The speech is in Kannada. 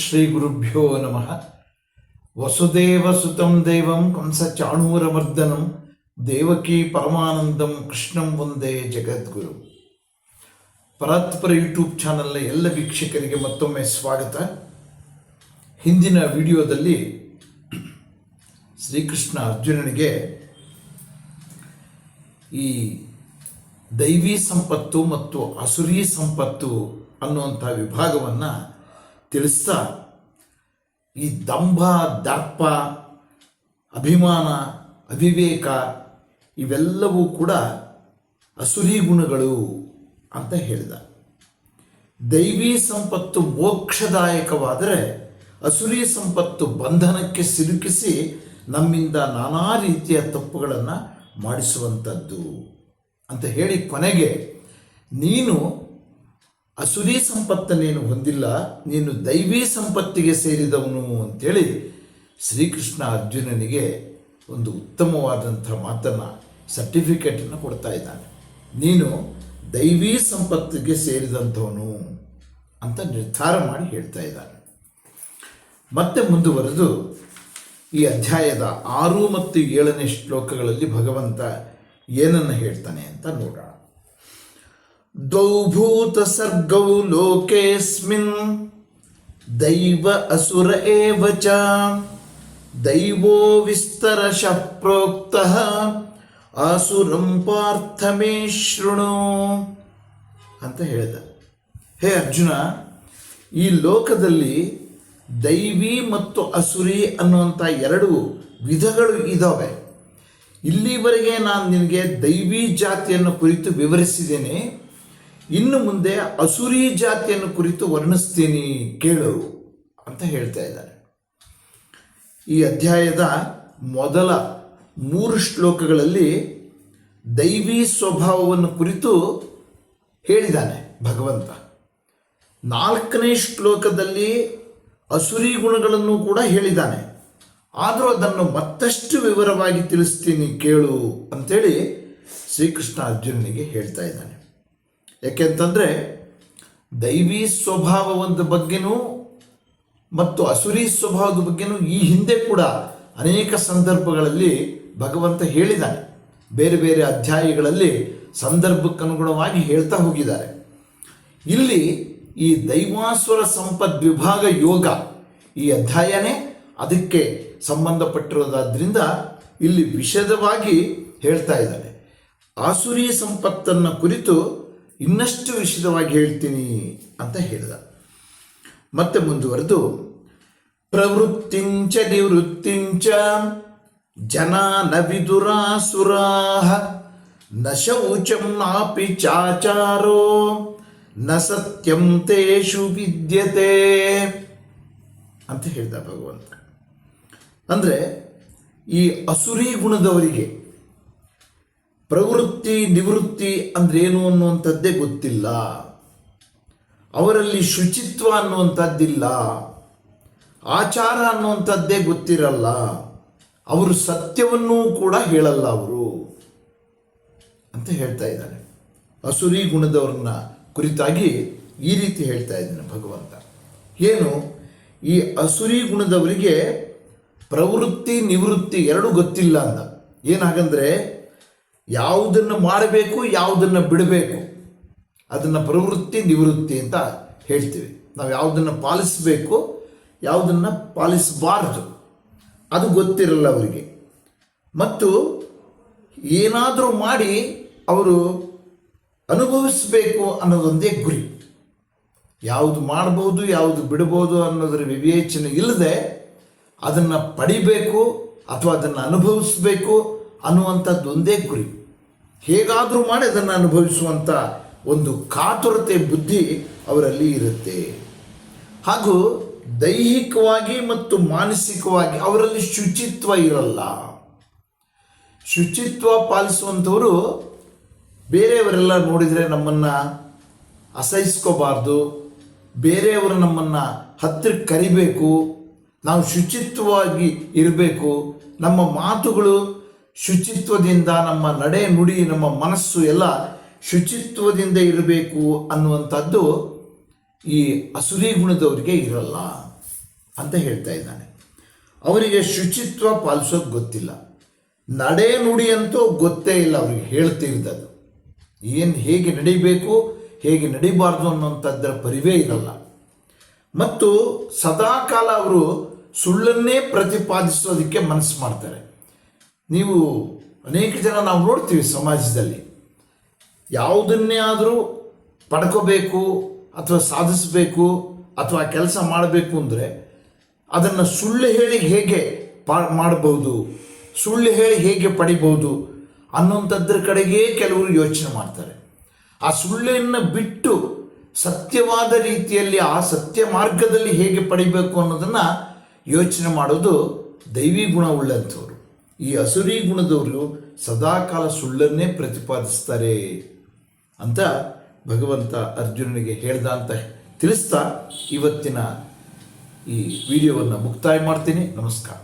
ಶ್ರೀ ಗುರುಭ್ಯೋ ನಮಃ. ವಸುದೇವ ಸುತಂ ದೇವಂ ಕಂಸಚಾಣೂರಮರ್ದನಂ ದೇವಕೀ ಪರಮಾನಂದಂ ಕೃಷ್ಣಂ ವಂದೇ ಜಗದ್ಗುರು. ಪರಾತ್ಪರ ಯೂಟ್ಯೂಬ್ ಚಾನಲ್ನ ಎಲ್ಲ ವೀಕ್ಷಕರಿಗೆ ಮತ್ತೊಮ್ಮೆ ಸ್ವಾಗತ. ಹಿಂದಿನ ವಿಡಿಯೋದಲ್ಲಿ ಶ್ರೀಕೃಷ್ಣ ಅರ್ಜುನನಿಗೆ ಈ ದೈವಿ ಸಂಪತ್ತು ಮತ್ತು ಅಸುರಿ ಸಂಪತ್ತು ಅನ್ನುವಂಥ ವಿಭಾಗವನ್ನು ತಿಳಿಸ್ತಾ ಈ ದಂಭ, ದರ್ಪ, ಅಭಿಮಾನ, ಅವಿವೇಕ ಇವೆಲ್ಲವೂ ಕೂಡ ಅಸುರಿ ಗುಣಗಳು ಅಂತ ಹೇಳಿದ. ದೈವಿ ಸಂಪತ್ತು ಮೋಕ್ಷದಾಯಕವಾದರೆ ಅಸುರಿ ಸಂಪತ್ತು ಬಂಧನಕ್ಕೆ ಸಿಲುಕಿಸಿ ನಮ್ಮಿಂದ ನಾನಾ ರೀತಿಯ ತಪ್ಪುಗಳನ್ನು ಮಾಡಿಸುವಂಥದ್ದು ಅಂತ ಹೇಳಿ ಕೊನೆಗೆ ನೀನು ಅಸುರಿ ಸಂಪತ್ತನ್ನೇನು ಹೊಂದಿಲ್ಲ, ನೀನು ದೈವಿ ಸಂಪತ್ತಿಗೆ ಸೇರಿದವನು ಅಂಥೇಳಿ ಶ್ರೀಕೃಷ್ಣ ಅರ್ಜುನನಿಗೆ ಒಂದು ಉತ್ತಮವಾದಂಥ ಮಾತನ್ನು, ಸರ್ಟಿಫಿಕೇಟನ್ನು ಕೊಡ್ತಾ ಇದ್ದಾನೆ. ನೀನು ದೈವಿ ಸಂಪತ್ತಿಗೆ ಸೇರಿದಂಥವನು ಅಂತ ನಿರ್ಧಾರ ಮಾಡಿ ಹೇಳ್ತಾ ಇದ್ದಾನೆ. ಮತ್ತೆ ಮುಂದುವರೆದು ಈ ಅಧ್ಯಾಯದ 6 ಮತ್ತು 7ನೇ ಶ್ಲೋಕಗಳಲ್ಲಿ ಭಗವಂತ ಏನನ್ನು ಹೇಳ್ತಾನೆ ಅಂತ ನೋಡೋಣ. ದ್ವೌಭೂತ ಸರ್ಗೌ ಲೋಕೇಸ್ಮಿನ್ ದೈವ ಅಸುರ ಏವ ಚ ದೈವೋ ವಿಸ್ತರಶಃ ಪ್ರೋಕ್ತಃ ಆಸುರಂ ಪಾರ್ಥ ಮೇ ಶೃಣು ಅಂತ ಹೇಳಿದ. ಹೇ ಅರ್ಜುನ, ಈ ಲೋಕದಲ್ಲಿ ದೈವಿ ಮತ್ತು ಅಸುರಿ ಅನ್ನುವಂಥ 2 ವಿಧಗಳು ಇದ್ದಾವೆ. ಇಲ್ಲಿವರೆಗೆ ನಾನು ನಿನಗೆ ದೈವಿ ಜಾತಿಯನ್ನು ಕುರಿತು ವಿವರಿಸಿದ್ದೇನೆ. ಇನ್ನು ಮುಂದೆ ಅಸುರಿ ಜಾತಿಯನ್ನು ಕುರಿತು ವರ್ಣಿಸ್ತೀನಿ, ಕೇಳು ಅಂತ ಹೇಳ್ತಾ ಇದ್ದಾರೆ. ಈ ಅಧ್ಯಾಯದ ಮೊದಲ 3 ಶ್ಲೋಕಗಳಲ್ಲಿ ದೈವಿ ಸ್ವಭಾವವನ್ನು ಕುರಿತು ಹೇಳಿದ್ದಾನೆ ಭಗವಂತ. 4ನೇ ಶ್ಲೋಕದಲ್ಲಿ ಅಸುರಿ ಗುಣಗಳನ್ನು ಕೂಡ ಹೇಳಿದ್ದಾನೆ. ಆದರೂ ಅದನ್ನು ಮತ್ತಷ್ಟು ವಿವರವಾಗಿ ತಿಳಿಸ್ತೀನಿ, ಕೇಳು ಅಂಥೇಳಿ ಶ್ರೀಕೃಷ್ಣ ಅರ್ಜುನನಿಗೆ ಹೇಳ್ತಾ ಇದ್ದಾನೆ. ಯಾಕೆಂತಂದರೆ ದೈವಿ ಸ್ವಭಾವದ ಬಗ್ಗೆನೂ ಮತ್ತು ಅಸುರಿ ಸ್ವಭಾವದ ಬಗ್ಗೆನೂ ಈ ಹಿಂದೆ ಕೂಡ ಅನೇಕ ಸಂದರ್ಭಗಳಲ್ಲಿ ಭಗವಂತ ಹೇಳಿದ್ದಾನೆ. ಬೇರೆ ಬೇರೆ ಅಧ್ಯಾಯಗಳಲ್ಲಿ ಸಂದರ್ಭಕ್ಕನುಗುಣವಾಗಿ ಹೇಳ್ತಾ ಹೋಗಿದ್ದಾರೆ. ಇಲ್ಲಿ ಈ ದೈವಾಸುರ ಸಂಪದ್ವಿಭಾಗ ಯೋಗ ಈ ಅಧ್ಯಾಯನೇ ಅದಕ್ಕೆ ಸಂಬಂಧಪಟ್ಟಿರೋದಾದ್ರಿಂದ ಇಲ್ಲಿ ವಿಶದವಾಗಿ ಹೇಳ್ತಾ ಇದ್ದಾನೆ. ಆಸುರಿ ಸಂಪತ್ತನ್ನು ಕುರಿತು ಇನ್ನಷ್ಟು ವಿಶದವಾಗಿ ಹೇಳ್ತೀನಿ ಅಂತ ಹೇಳಿದ. ಮತ್ತೆ ಮುಂದುವರೆದು ಪ್ರವೃತ್ತಿಂಚ ನಿವೃತ್ತಿಂಚ ಜನ ನ ವಿದುರಾಸುರಾಃ ನ ಶೌಚಂ ನಾಪಿ ಚಾಚಾರೋ ನ ಸತ್ಯಂ ತೇಷು ವಿದ್ಯತೆ ಅಂತ ಹೇಳಿದ ಭಗವಂತ. ಅಂದರೆ ಈ ಅಸುರಿ ಗುಣದವರಿಗೆ ಪ್ರವೃತ್ತಿ ನಿವೃತ್ತಿ ಅಂದ್ರೇನು ಅನ್ನುವಂಥದ್ದೇ ಗೊತ್ತಿಲ್ಲ. ಅವರಲ್ಲಿ ಶುಚಿತ್ವ ಅನ್ನುವಂಥದ್ದಿಲ್ಲ, ಆಚಾರ ಅನ್ನುವಂಥದ್ದೇ ಗೊತ್ತಿರಲ್ಲ. ಅವರು ಸತ್ಯವನ್ನೂ ಕೂಡ ಹೇಳಲ್ಲ ಅವರು ಅಂತ ಹೇಳ್ತಾ ಇದ್ದಾನೆ. ಅಸುರಿ ಗುಣದವ್ರನ್ನ ಕುರಿತಾಗಿ ಈ ರೀತಿ ಹೇಳ್ತಾ ಇದ್ದಾನೆ ಭಗವಂತ. ಏನು, ಈ ಅಸುರಿ ಗುಣದವರಿಗೆ ಪ್ರವೃತ್ತಿ ನಿವೃತ್ತಿ 2 ಗೊತ್ತಿಲ್ಲ ಅಂದ. ಏನಾಗಂದ್ರೆ ಯಾವುದನ್ನು ಮಾಡಬೇಕು, ಯಾವುದನ್ನು ಬಿಡಬೇಕು, ಅದನ್ನು ಪ್ರವೃತ್ತಿ ನಿವೃತ್ತಿ ಅಂತ ಹೇಳ್ತೀವಿ. ನಾವು ಯಾವುದನ್ನು ಪಾಲಿಸಬೇಕು, ಯಾವುದನ್ನು ಪಾಲಿಸಬಾರ್ದು ಅದು ಗೊತ್ತಿರಲ್ಲ ಅವರಿಗೆ. ಮತ್ತು ಏನಾದರೂ ಮಾಡಿ ಅವರು ಅನುಭವಿಸಬೇಕು ಅನ್ನೋದೊಂದೇ ಗುರಿ. ಯಾವುದು ಮಾಡ್ಬೋದು, ಯಾವುದು ಬಿಡ್ಬೋದು ಅನ್ನೋದರ ವಿವೇಚನೆ ಇಲ್ಲದೆ ಅದನ್ನು ಪಡಿಬೇಕು ಅಥವಾ ಅದನ್ನು ಅನುಭವಿಸಬೇಕು ಅನ್ನುವಂಥದ್ದು ಒಂದೇ ಗುರಿ. ಹೇಗಾದರೂ ಮಾಡಿ ಅದನ್ನು ಅನುಭವಿಸುವಂಥ ಒಂದು ಕಾತುರತೆ ಬುದ್ಧಿ ಅವರಲ್ಲಿ ಇರುತ್ತೆ. ಹಾಗೂ ದೈಹಿಕವಾಗಿ ಮತ್ತು ಮಾನಸಿಕವಾಗಿ ಅವರಲ್ಲಿ ಶುಚಿತ್ವ ಇರಲ್ಲ. ಶುಚಿತ್ವ ಪಾಲಿಸುವಂಥವರು ಬೇರೆಯವರೆಲ್ಲ ನೋಡಿದರೆ ನಮ್ಮನ್ನು ಅಸಹಿಸ್ಕೋಬಾರ್ದು, ಬೇರೆಯವರು ನಮ್ಮನ್ನು ಹತ್ತಿರಕ್ಕೆ ಕರಿಬೇಕು, ನಾವು ಶುಚಿತ್ವವಾಗಿ ಇರಬೇಕು, ನಮ್ಮ ಮಾತುಗಳು ಶುಚಿತ್ವದಿಂದ, ನಮ್ಮ ನಡೆ ನುಡಿ, ನಮ್ಮ ಮನಸ್ಸು ಎಲ್ಲ ಶುಚಿತ್ವದಿಂದ ಇರಬೇಕು ಅನ್ನುವಂಥದ್ದು ಈ ಅಸುರಿ ಗುಣದವರಿಗೆ ಇರಲ್ಲ. ಅಂತ ಹೇಳ್ತಾ ಇದ್ದಾನೆ. ಅವರಿಗೆ ಶುಚಿತ್ವ ಪಾಲಿಸೋದು ಗೊತ್ತಿಲ್ಲ, ನಡೆ ನುಡಿ ಅಂತೂ ಗೊತ್ತೇ ಇಲ್ಲ ಅವರಿಗೆ ಹೇಳ್ತಿದ್ದದು. ಹೇಗೆ ನಡಿಬೇಕು ಹೇಗೆ ನಡಿಬಾರ್ದು ಅನ್ನೋಂಥದ್ದರ ಪರಿವೇ ಇರಲ್ಲ. ಮತ್ತು ಸದಾಕಾಲ ಅವರು ಸುಳ್ಳನ್ನೇ ಪ್ರತಿಪಾದಿಸೋದಕ್ಕೆ ಮನಸ್ಸು ಮಾಡ್ತಾರೆ. ನೀವು ಅನೇಕ ಜನ ನಾವು ನೋಡ್ತೀವಿ ಸಮಾಜದಲ್ಲಿ, ಯಾವುದನ್ನೇ ಆದರೂ ಪಡ್ಕೋಬೇಕು ಅಥವಾ ಸಾಧಿಸಬೇಕು ಅಥವಾ ಕೆಲಸ ಮಾಡಬೇಕು ಅಂದರೆ ಅದನ್ನು ಸುಳ್ಳು ಹೇಳಿ ಹೇಗೆ ಮಾಡಬಹುದು, ಸುಳ್ಳು ಹೇಳಿ ಹೇಗೆ ಪಡಿಬಹುದು ಅನ್ನೋಂಥದ್ರ ಕಡೆಗೇ ಕೆಲವರು ಯೋಚನೆ ಮಾಡ್ತಾರೆ. ಆ ಸುಳ್ಳನ್ನು ಬಿಟ್ಟು ಸತ್ಯವಾದ ರೀತಿಯಲ್ಲಿ ಆ ಸತ್ಯ ಮಾರ್ಗದಲ್ಲಿ ಹೇಗೆ ಪಡಿಬೇಕು ಅನ್ನೋದನ್ನು ಯೋಚನೆ ಮಾಡೋದು ದೈವಿ ಗುಣವುಳ್ಳಂಥವ್ರು. ಈ ಅಸುರಿ ಗುಣದವರು ಸದಾಕಾಲ ಸುಳ್ಳನ್ನೇ ಪ್ರತಿಪಾದಿಸ್ತಾರೆ ಅಂತ ಭಗವಂತ ಅರ್ಜುನನಿಗೆ ಹೇಳ್ದ ಅಂತ ತಿಳಿಸ್ತಾ ಇವತ್ತಿನ ಈ ವಿಡಿಯೋವನ್ನು ಮುಕ್ತಾಯ ಮಾಡ್ತೀನಿ. ನಮಸ್ಕಾರ.